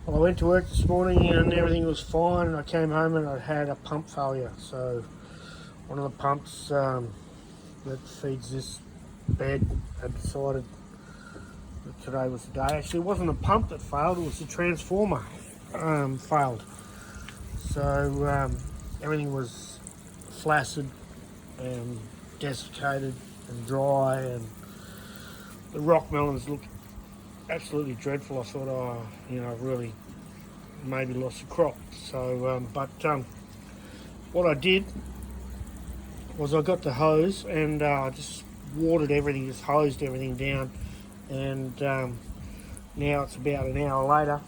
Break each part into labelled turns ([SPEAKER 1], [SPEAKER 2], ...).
[SPEAKER 1] Well, I went to work this morning and everything was fine, and I came home and I had a pump failure. So one of the pumps that feeds this bed had decided that today was the day. Actually, it wasn't a pump that failed, it was the transformer failed. So everything was flaccid and desiccated and dry, and the rock melons looked absolutely dreadful. I thought, I've really maybe lost the crop. So, what I did was I got the hose and I just watered everything, just hosed everything down, and now it's about an hour later,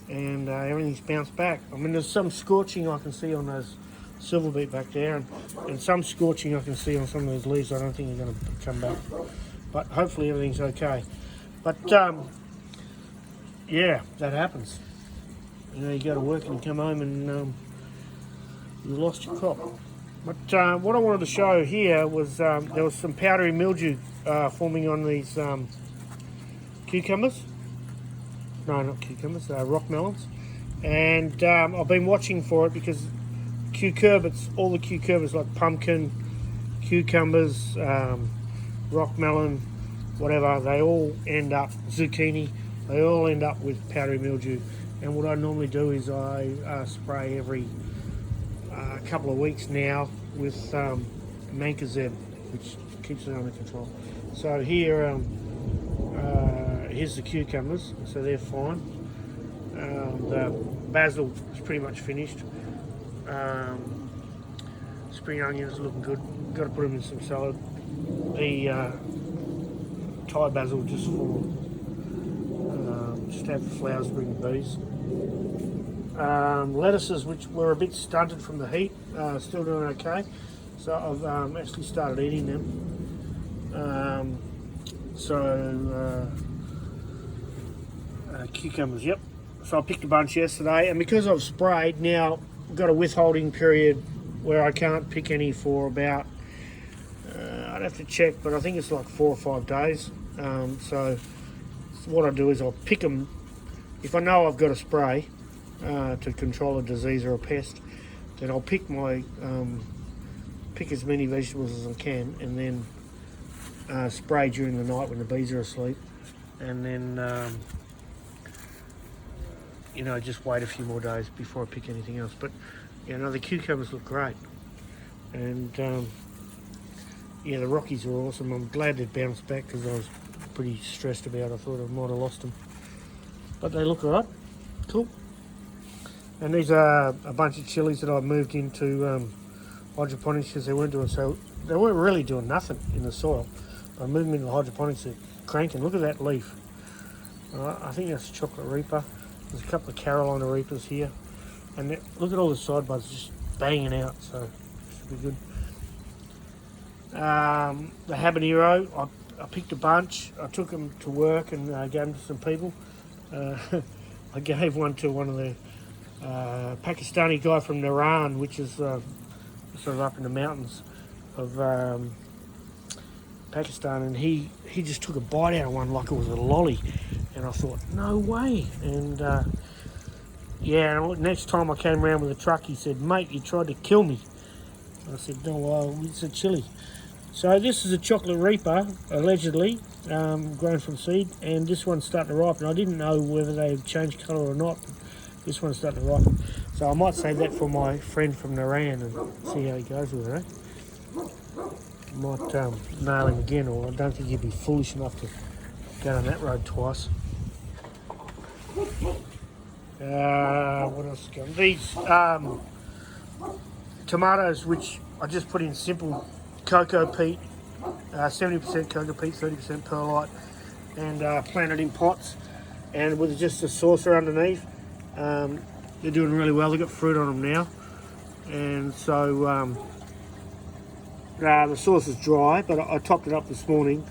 [SPEAKER 1] and everything's bounced back. I mean, there's some scorching I can see on those silver beet back there, and some scorching I can see on some of those leaves. I don't think they're going to come back, but hopefully everything's okay. But yeah, that happens. You go to work and you come home and you lost your crop. But what I wanted to show here was there was some powdery mildew forming on these cucumbers. No, not cucumbers, rock melons. And I've been watching for it because cucurbits, all the cucurbers like pumpkin, cucumbers, rock melon, whatever, they all end up, zucchini, they all end up with powdery mildew. And what I normally do is I spray every couple of weeks now with mancozeb, which keeps it under control. So here, here's the cucumbers, so they're fine. The basil is pretty much finished. Spring onions are looking good. Got to put them in some salad. The Thai basil just for just have the flowers bring the bees. Lettuces, which were a bit stunted from the heat, still doing okay. So I've actually started eating them. Cucumbers, yep. So I picked a bunch yesterday, and because I've sprayed, now I've got a withholding period where I can't pick any for about, I'd have to check, but I think it's like 4 or 5 days. So what I do is I'll pick them, if I know I've got a spray to control a disease or a pest, then I'll pick pick as many vegetables as I can, and then spray during the night when the bees are asleep, and then just wait a few more days before I pick anything else. But the cucumbers look great, and the Rockies are awesome. I'm glad they bounced back because I was pretty stressed about it. I thought I might have lost them, but they look alright. Cool. And these are a bunch of chilies that I moved into hydroponics because they weren't really doing nothing in the soil. I moved them into hydroponics, they're cranking. Look at that leaf. I think that's chocolate reaper. There's a couple of Carolina reapers here, and look at all the side buds just banging out. So should be good. The habanero, I picked a bunch. I took them to work and gave them to some people. I gave one to one of the Pakistani guy from Iran, which is sort of up in the mountains of Pakistan, and he just took a bite out of one like it was a lolly, and I thought, no way. And next time I came around with a truck, he said, mate, you tried to kill me. I said, no, well, it's a chili. So this is a chocolate reaper, allegedly, grown from seed, and this one's starting to ripen. I didn't know whether they've changed colour or not, but this one's starting to ripen. So I might save that for my friend from Iran and see how he goes with it, eh? Might nail him again, or I don't think he'd be foolish enough to go down that road twice. What else is going on? These tomatoes, which I just put in simple cocoa peat, 70% cocoa peat, 30% perlite, and planted in pots, and with just a saucer underneath. They're doing really well. They've got fruit on them now, and so the sauce is dry, but I topped it up this morning,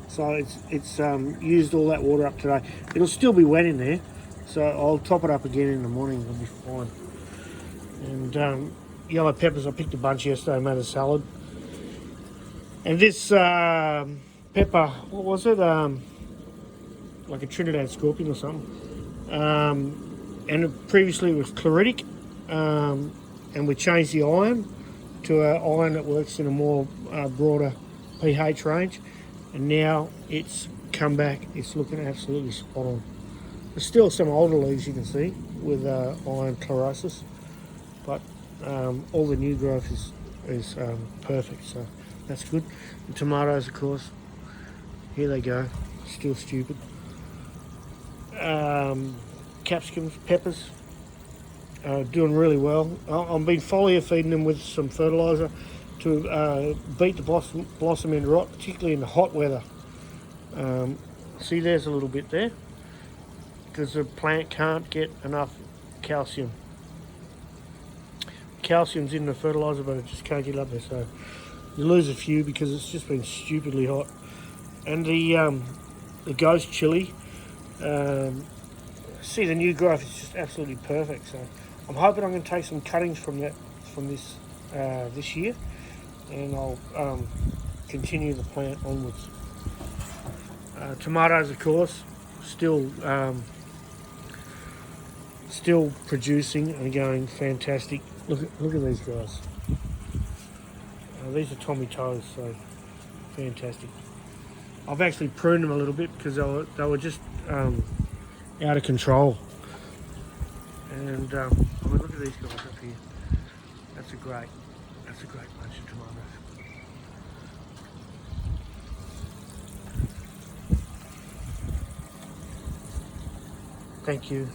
[SPEAKER 1] so it's used all that water up today. It'll still be wet in there, so I'll top it up again in the morning. It'll be fine. And yellow peppers, I picked a bunch yesterday, made a salad. And this pepper, what was it? Like a Trinidad scorpion or something. and previously it was chloritic, and we changed the iron to an iron that works in a more broader pH range, and now it's come back. It's looking absolutely spot on. There's still some older leaves you can see with iron chlorosis, but all the new growth is perfect, so that's good. The tomatoes, of course, here they go, still stupid. Capsicums, peppers, doing really well. I've been foliar feeding them with some fertiliser to beat the blossom end rot, particularly in the hot weather. See, there's a little bit there because the plant can't get enough calcium. Calcium's in the fertiliser, but it just can't get up there, so you lose a few because it's just been stupidly hot. And the ghost chili, see, the new growth is just absolutely perfect. So I'm hoping I'm going to take some cuttings from this year, and I'll continue the plant onwards. Tomatoes, of course, still producing and going fantastic. Look at these guys. These are Tommy Toes, so fantastic. I've actually pruned them a little bit because they were just out of control. And I mean, look at these guys up here. That's a great bunch of tomatoes. Thank you.